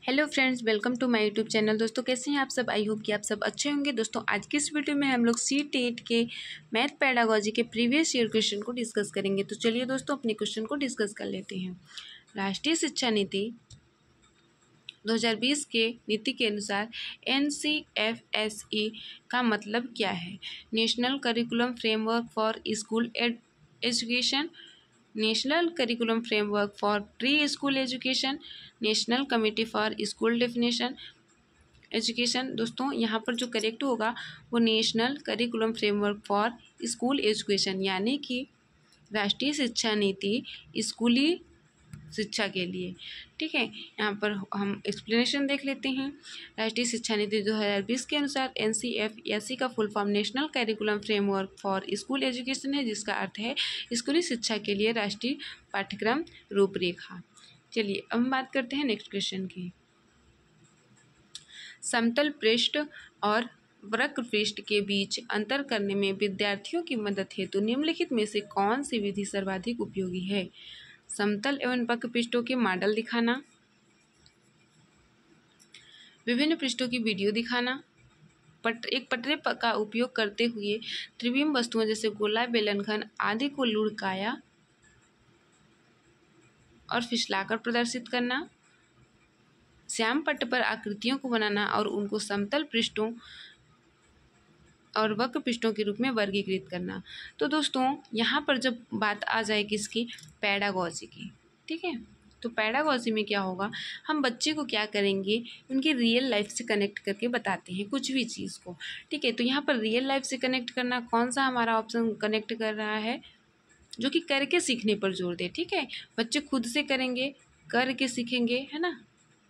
Hello friends, welcome to my YouTube channel. दोस्तों, कैसे हैं आप सब? आई होप कि आप सब अच्छे होंगे। दोस्तों, आज की इस वीडियो में हम लोग C-TET के मैथ पेडागोजी के प्रीवियस ईयर क्वेश्चन को डिस्कस करेंगे। तो चलिए दोस्तों, अपने क्वेश्चन को डिस्कस कर लेते हैं। राष्ट्रीय शिक्षा नीति 2020 के नीति के अनुसार NCFSE का मतलब क्या है? National curriculum framework for school education, national curriculum framework for pre school education, national committee for school definition education. दोस्तों, यहाँ पर जो करेक्ट होगा वो national curriculum framework for school education, यानी कि राष्ट्रीय शिक्षा नीति स्कूली शिक्षा के लिए। ठीक है, यहाँ पर हम एक्सप्लेनेशन देख लेते हैं। राष्ट्रीय शिक्षा नीति 2020 के अनुसार NCFSE का full form national curriculum framework for school education है, जिसका अर्थ है स्कूली शिक्षा के लिए राष्ट्रीय पाठ्यक्रम रूपरेखा। चलिए अब हम बात करते हैं नेक्स्ट क्वेश्चन की। समतल पृष्ठ और वक्र पृष्ठ के बीच अंतर करने में विद्यार्थियों की मदद हेतु निम्नलिखित में से कौन सी विधि सर्वाधिक उपयोगी है? समतल एवं वक्र पृष्ठों के मॉडल दिखाना, विभिन्न पृष्ठों की वीडियो दिखाना, एक पटरे का उपयोग करते हुए त्रिविम वस्तुओं जैसे गोला, बेलन, घन आदि को लुढ़काया और फिसलाकर प्रदर्शित करना, श्याम पट्ट पर आकृतियों को बनाना और उनको समतल पृष्ठों और वक्र पृष्ठों के रूप में वर्गीकृत करना। तो दोस्तों, यहाँ पर जब बात आ जाए किसकी, पेडागोजी की, ठीक है, तो पेडागोजी में क्या होगा, हम बच्चे को क्या करेंगे, उनकी रियल लाइफ से कनेक्ट करके बताते हैं कुछ भी चीज़ को। ठीक है, तो यहाँ पर रियल लाइफ से कनेक्ट करना कौन सा हमारा ऑप्शन कनेक्ट कर रहा है, जो कि करके सीखने पर जोर दे। ठीक है, बच्चे खुद से करेंगे, करके सीखेंगे, है ना,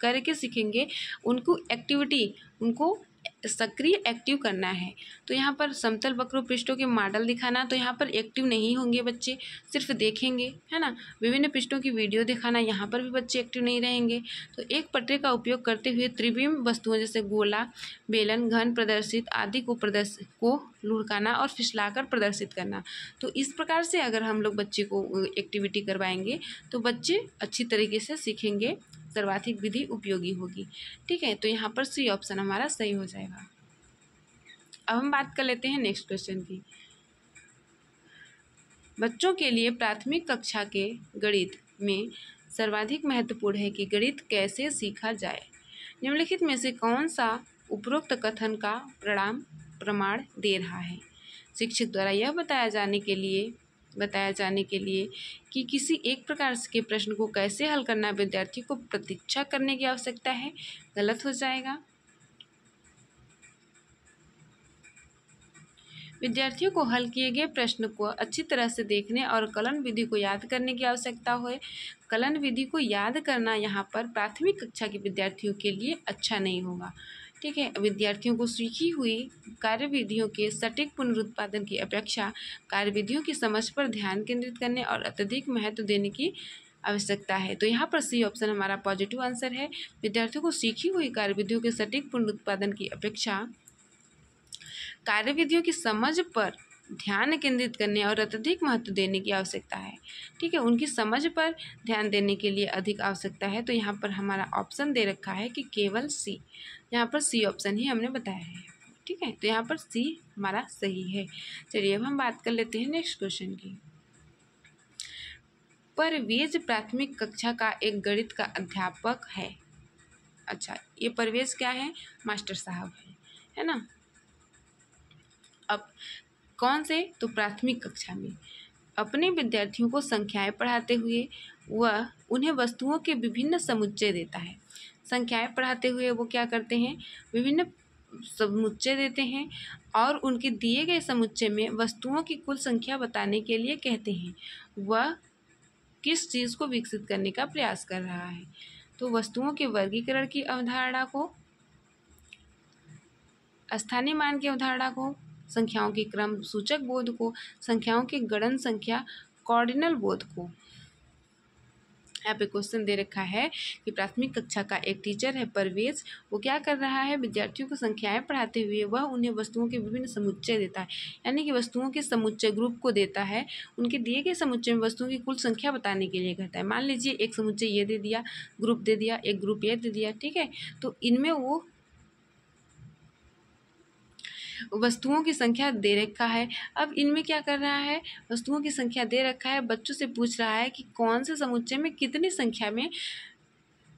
करके सीखेंगे, उनको एक्टिविटी, उनको सक्रिय एक्टिव करना है। तो यहाँ पर समतल वक्र पृष्ठों के मॉडल दिखाना, तो यहाँ पर एक्टिव नहीं होंगे बच्चे, सिर्फ देखेंगे, है ना। विभिन्न पृष्ठों की वीडियो दिखाना, यहाँ पर भी बच्चे एक्टिव नहीं रहेंगे। तो एक पटरे का उपयोग करते हुए त्रिविम वस्तुओं जैसे गोला, बेलन, घन प्रदर्शित आदि को लुढ़काना और फिसलाकर प्रदर्शित करना। तो इस प्रकार से अगर हम लोग बच्चे को एक्टिविटी करवाएंगे तो बच्चे अच्छी तरीके से सीखेंगे, सर्वाधिक विधि उपयोगी होगी। ठीक है, तो यहाँ पर सी ऑप्शन हमारा सही हो जाएगा। अब हम बात कर लेते हैं नेक्स्ट क्वेश्चन की। बच्चों के लिए प्राथमिक कक्षा के गणित में सर्वाधिक महत्वपूर्ण है कि गणित कैसे सीखा जाए। निम्नलिखित में से कौन सा उपरोक्त कथन का प्रमाण दे रहा है? शिक्षक द्वारा यह बताया जाने के लिए कि किसी एक प्रकार के प्रश्न को कैसे हल करना विद्यार्थी को प्रतीक्षा करने की आवश्यकता है, गलत हो जाएगा। विद्यार्थियों को हल किए गए प्रश्न को अच्छी तरह से देखने और कलन विधि को याद करने की आवश्यकता है। कलन विधि को याद करना यहाँ पर प्राथमिक कक्षा के विद्यार्थियों के लिए अच्छा नहीं होगा। ठीक है, विद्यार्थियों को सीखी हुई कार्यविधियों के सटीक पुनरुत्पादन की अपेक्षा कार्यविधियों की समझ पर ध्यान केंद्रित करने और अत्यधिक महत्व देने की आवश्यकता है। तो यहाँ पर सी ऑप्शन हमारा पॉजिटिव आंसर है। विद्यार्थियों को सीखी हुई कार्यविधियों के सटीक पुनरुत्पादन की अपेक्षा कार्यविधियों की समझ पर ध्यान केंद्रित करने और अत्यधिक महत्व देने की आवश्यकता है। ठीक है, उनकी समझ पर ध्यान देने के लिए अधिक आवश्यकता है। तो यहाँ पर हमारा ऑप्शन दे रखा है कि केवल सी, यहाँ पर सी ऑप्शन ही हमने बताया है। ठीक है, तो यहाँ पर सी हमारा सही है। चलिए अब हम बात कर लेते हैं नेक्स्ट क्वेश्चन की। परवेज प्राथमिक कक्षा का एक गणित का अध्यापक है। अच्छा, ये परवेज क्या है, मास्टर साहब है ना। अब कौन से, तो प्राथमिक कक्षा में अपने विद्यार्थियों को संख्याएं पढ़ाते हुए वह उन्हें वस्तुओं के विभिन्न समुच्चय देता है। संख्याएं पढ़ाते हुए वो क्या करते हैं, विभिन्न समुच्चय देते हैं और उनके दिए गए समुच्चय में वस्तुओं की कुल संख्या बताने के लिए कहते हैं। वह किस चीज़ को विकसित करने का प्रयास कर रहा है? तो वस्तुओं के वर्गीकरण की अवधारणा को, स्थानीय मान की अवधारणा को, संख्याओं के क्रम सूचक बोध को, संख्याओं के गणन संख्या कॉर्डिनल बोध को। यहाँ पे क्वेश्चन दे रखा है कि प्राथमिक कक्षा का एक टीचर है परवेज, वो क्या कर रहा है, विद्यार्थियों को संख्याएं पढ़ाते हुए वह उन्हें वस्तुओं के विभिन्न समुच्चय देता है, यानी कि वस्तुओं के समुच्चय ग्रुप को देता है, उनके दिए गए समुच्चय में वस्तुओं की कुल संख्या बताने के लिए कहता है। मान लीजिए एक समुच्चय ये दे दिया, ग्रुप दे दिया, एक ग्रुप ये दे दिया, ठीक है। तो इनमें वो वस्तुओं की संख्या दे रखा है। अब इनमें क्या कर रहा है, वस्तुओं की संख्या दे रखा है, बच्चों से पूछ रहा है कि कौन से समुच्चय में कितनी संख्या में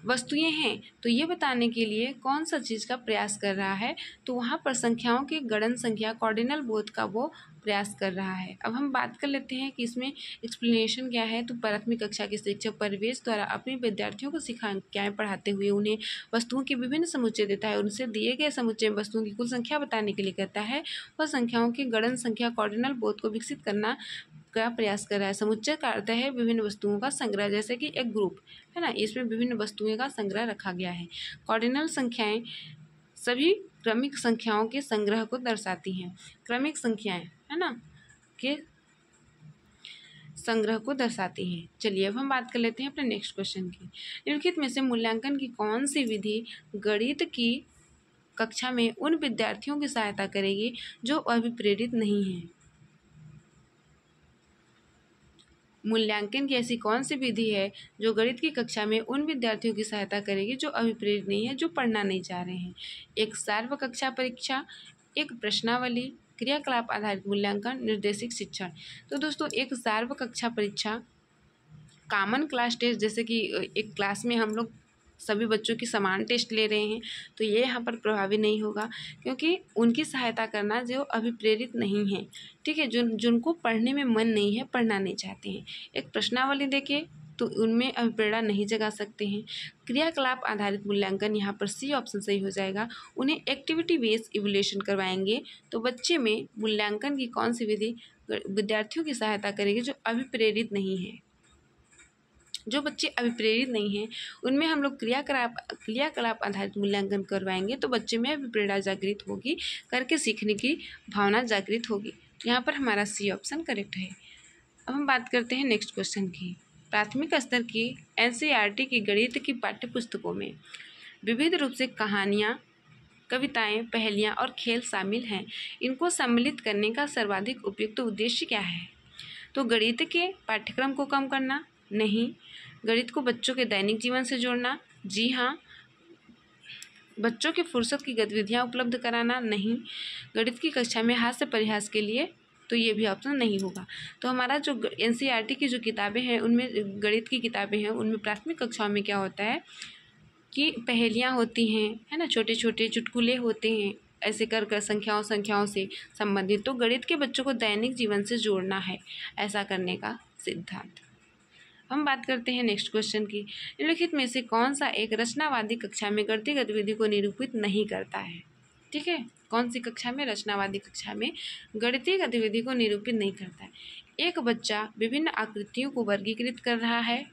वस्तुएं हैं, तो ये बताने के लिए कौन सा चीज़ का प्रयास कर रहा है, तो वहाँ पर संख्याओं की गणन संख्या कॉर्डिनल बोध का वो प्रयास कर रहा है। अब हम बात कर लेते हैं कि इसमें एक्सप्लेनेशन क्या है। तो प्राथमिक कक्षा के शिक्षक परवेश द्वारा अपने विद्यार्थियों को संख्याएं पढ़ाते हुए उन्हें वस्तुओं के विभिन्न समुच्चय देता है, उनसे दिए गए समुच्चय में वस्तुओं की कुल संख्या बताने के लिए कहता है। वह संख्याओं की गणन संख्या कॉर्डिनल बोध को विकसित करना का प्रयास कर रहा है। समुच्चय का अर्थ है विभिन्न वस्तुओं का संग्रह, जैसे कि एक ग्रुप है ना, इसमें विभिन्न वस्तुओं का संग्रह रखा गया है। कॉर्डिनल संख्याएं सभी क्रमिक संख्याओं के संग्रह को दर्शाती हैं। क्रमिक संख्याएं है ना के संग्रह को दर्शाती हैं। चलिए अब हम बात कर लेते हैं अपने नेक्स्ट क्वेश्चन की। निम्नलिखित में से मूल्यांकन की कौन सी विधि गणित की कक्षा में उन विद्यार्थियों की सहायता करेगी जो अभिप्रेरित नहीं हैं। मूल्यांकन की ऐसी कौन सी विधि है जो गणित की कक्षा में उन विद्यार्थियों की सहायता करेगी जो अभिप्रेरित नहीं है, जो पढ़ना नहीं चाह रहे हैं। एक सार्व कक्षा परीक्षा, एक प्रश्नावली, क्रियाकलाप आधारित मूल्यांकन, निर्देशित शिक्षण। तो दोस्तों एक सार्व कक्षा परीक्षा, कॉमन क्लास टेस्ट, जैसे कि एक क्लास में हम लोग सभी बच्चों की समान टेस्ट ले रहे हैं, तो ये यहाँ पर प्रभावी नहीं होगा, क्योंकि उनकी सहायता करना जो अभिप्रेरित नहीं है, ठीक है, जिनको पढ़ने में मन नहीं है, पढ़ना नहीं चाहते हैं। एक प्रश्नावली देके तो उनमें अभिप्रेरणा नहीं जगा सकते हैं। क्रियाकलाप आधारित मूल्यांकन, यहाँ पर सी ऑप्शन सही हो जाएगा। उन्हें एक्टिविटी बेस्ड इवैल्यूएशन करवाएंगे तो बच्चे में मूल्यांकन की कौन सी विधि विद्यार्थियों की सहायता करेगी जो अभिप्रेरित नहीं है। जो बच्चे अभिप्रेरित नहीं हैं उनमें हम लोग क्रियाकलाप आधारित मूल्यांकन करवाएंगे तो बच्चे में अभिप्रेरणा जागृत होगी, करके सीखने की भावना जागृत होगी। यहाँ पर हमारा सी ऑप्शन करेक्ट है। अब हम बात करते हैं नेक्स्ट क्वेश्चन की। प्राथमिक स्तर की एनसीईआरटी की गणित की पाठ्य पुस्तकों में विविध रूप से कहानियाँ, कविताएं, पहेलियाँ और खेल शामिल हैं। इनको सम्मिलित करने का सर्वाधिक उपयुक्त उद्देश्य क्या है। तो गणित के पाठ्यक्रम को कम करना, नहीं। गणित को बच्चों के दैनिक जीवन से जोड़ना, जी हाँ। बच्चों के फुर्सत की गतिविधियाँ उपलब्ध कराना, नहीं। गणित की कक्षा में हास्य परिहास के लिए, तो ये भी ऑप्शन नहीं होगा। तो हमारा जो एनसीईआरटी की जो किताबें हैं उनमें, गणित की किताबें हैं उनमें प्राथमिक कक्षाओं में क्या होता है कि पहेलियाँ होती हैं, है ना, छोटे छोटे चुटकुले होते हैं, ऐसे कर संख्याओं से संबंधित। तो गणित के बच्चों को दैनिक जीवन से जोड़ना है, ऐसा करने का सिद्धांत। हम बात करते हैं नेक्स्ट क्वेश्चन की। निम्नलिखित में से कौन सा एक रचनावादी कक्षा में गणितीय गतिविधि को निरूपित नहीं करता है। ठीक है, कौन सी कक्षा में, रचनावादी कक्षा में गणितीय गतिविधि को निरूपित नहीं करता है। एक बच्चा विभिन्न आकृतियों को वर्गीकृत कर रहा है,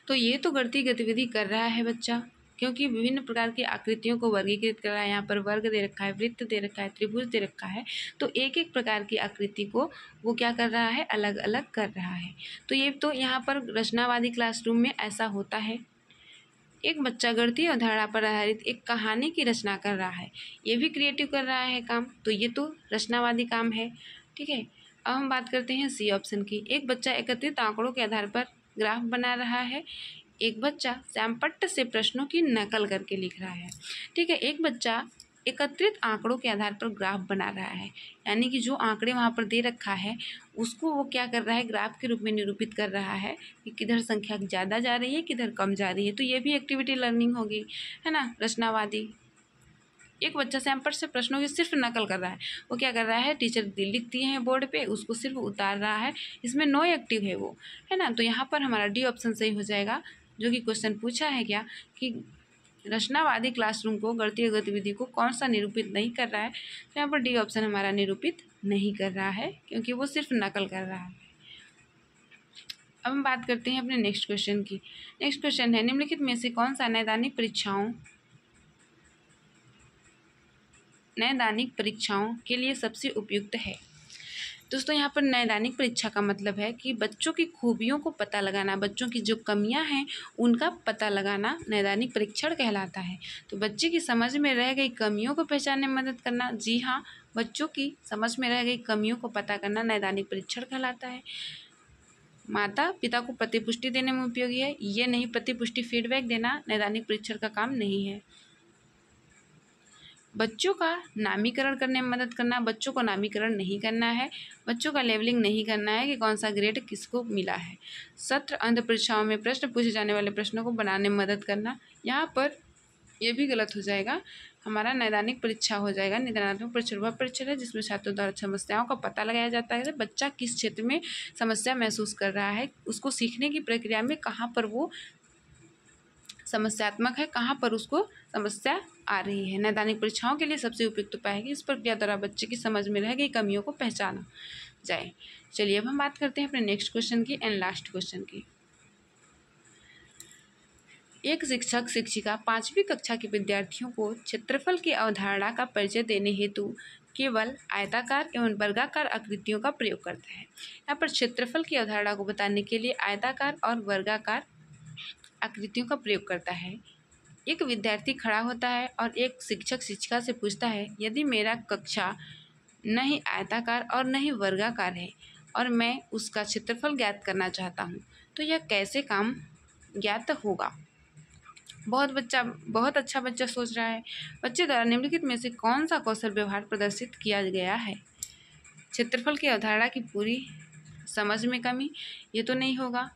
तो ये तो गणितीय गतिविधि कर रहा है बच्चा, क्योंकि विभिन्न प्रकार की आकृतियों को वर्गीकृत कर रहा है। यहाँ पर वर्ग दे रखा है, वृत्त दे रखा है, त्रिभुज दे रखा है, तो एक एक प्रकार की आकृति को वो क्या कर रहा है, अलग अलग कर रहा है। तो ये तो यहाँ पर रचनावादी क्लासरूम में ऐसा होता है। एक बच्चा गणितीय अवधारणा पर आधारित एक कहानी की रचना कर रहा है, ये भी क्रिएटिव कर रहा है काम, तो ये तो रचनावादी काम है। ठीक है, अब हम बात करते हैं सी ऑप्शन की। एक बच्चा एकत्रित आंकड़ों के आधार पर ग्राफ बना रहा है। एक बच्चा श्यामपट्ट से प्रश्नों की नकल करके लिख रहा है। ठीक है, एक बच्चा एकत्रित आंकड़ों के आधार पर ग्राफ बना रहा है, यानी कि जो आंकड़े वहाँ पर दे रखा है उसको वो क्या कर रहा है, ग्राफ के रूप में निरूपित कर रहा है कि किधर संख्या ज़्यादा जा रही है, किधर कम जा रही है। तो ये भी एक्टिविटी लर्निंग होगी, है ना, रचनावादी। एक बच्चा सैंपल से प्रश्नों की सिर्फ नकल कर रहा है, वो क्या कर रहा है, टीचर लिखती हैं बोर्ड पे, उसको सिर्फ उतार रहा है, इसमें नो एक्टिव है वो, है ना। तो यहाँ पर हमारा डी ऑप्शन सही हो जाएगा, जो कि क्वेश्चन पूछा है क्या कि रचनावादी क्लासरूम को गणितीय गतिविधि को कौन सा निरूपित नहीं कर रहा है। तो यहाँ पर डी ऑप्शन हमारा निरूपित नहीं कर रहा है, क्योंकि वो सिर्फ नकल कर रहा है। अब हम बात करते हैं अपने नेक्स्ट क्वेश्चन की। नेक्स्ट क्वेश्चन है, निम्नलिखित में से कौन सा नैदानिक परीक्षाओं के लिए सबसे उपयुक्त है। दोस्तों यहाँ पर नैदानिक परीक्षा का मतलब है कि बच्चों की खूबियों को पता लगाना, बच्चों की जो कमियां हैं उनका पता लगाना नैदानिक परीक्षण कहलाता है। तो बच्चे की समझ में रह गई कमियों को पहचानने में मदद करना, जी हाँ, बच्चों की समझ में रह गई कमियों को पता करना नैदानिक परीक्षण कहलाता है। माता पिता को प्रतिपुष्टि देने में उपयोगी है, ये नहीं प्रतिपुष्टि फीडबैक देना नैदानिक परीक्षण का काम नहीं है। बच्चों का नामीकरण करने में मदद करना, बच्चों को नामीकरण नहीं करना है, बच्चों का लेवलिंग नहीं करना है कि कौन सा ग्रेड किसको मिला है। सत्र अंत परीक्षाओं में प्रश्न पूछे जाने वाले प्रश्नों को बनाने में मदद करना, यहाँ पर यह भी गलत हो जाएगा, हमारा नैदानिक परीक्षा हो जाएगा। निदानात्मक परीक्षण वह परीक्षण है जिसमें छात्रों द्वारा समस्याओं का पता लगाया जाता है, बच्चा किस क्षेत्र में समस्या महसूस कर रहा है, उसको सीखने की प्रक्रिया में कहाँ पर वो समस्यात्मक है, कहाँ पर उसको समस्या आ रही है। नैदानिक परीक्षाओं के लिए सबसे उपयुक्त उपाय है कि इस प्रक्रिया द्वारा बच्चे की समझ में रह गई कमियों को पहचाना जाए। चलिए अब हम बात करते हैं अपने नेक्स्ट क्वेश्चन की एंड लास्ट क्वेश्चन की। एक शिक्षक शिक्षिका 5वीं कक्षा के विद्यार्थियों को क्षेत्रफल की अवधारणा का परिचय देने हेतु केवल आयताकार एवं वर्गाकार आकृतियों का प्रयोग करता है। यहाँ पर क्षेत्रफल की अवधारणा को बताने के लिए आयताकार और वर्गाकार आकृतियों का प्रयोग करता है। एक विद्यार्थी खड़ा होता है और एक शिक्षक शिक्षिका से पूछता है, यदि मेरा कक्षा न ही आयताकार और न ही वर्गाकार है और मैं उसका क्षेत्रफल ज्ञात करना चाहता हूँ तो यह कैसे काम ज्ञात होगा। बहुत अच्छा बच्चा सोच रहा है। बच्चे द्वारा निम्नलिखित में से कौन सा कौशल व्यवहार प्रदर्शित किया गया है। क्षेत्रफल की अवधारणा की पूरी समझ में कमी, ये तो नहीं होगा।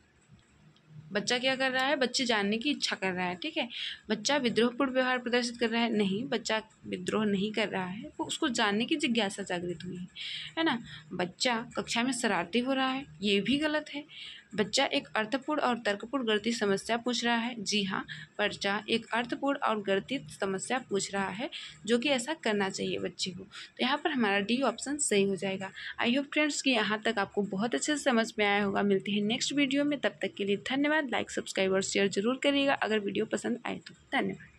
बच्चा क्या कर रहा है, बच्चे जानने की इच्छा कर रहा है, ठीक है। बच्चा विद्रोहपूर्ण व्यवहार प्रदर्शित कर रहा है, नहीं, बच्चा विद्रोह नहीं कर रहा है, वो उसको जानने की जिज्ञासा जागृत हुई है ना। बच्चा कक्षा में शरारती हो रहा है, ये भी गलत है। बच्चा एक अर्थपूर्ण और तर्कपूर्ण गणितीय समस्या पूछ रहा है, जी हाँ, बच्चा एक अर्थपूर्ण और गणितीय समस्या पूछ रहा है, जो कि ऐसा करना चाहिए बच्चे को। तो यहाँ पर हमारा डी ऑप्शन सही हो जाएगा। आई होप फ्रेंड्स कि यहाँ तक आपको बहुत अच्छे से समझ में आया होगा। मिलते हैं नेक्स्ट वीडियो में, तब तक के लिए धन्यवाद। लाइक, सब्सक्राइब और शेयर जरूर करिएगा अगर वीडियो पसंद आए तो। धन्यवाद।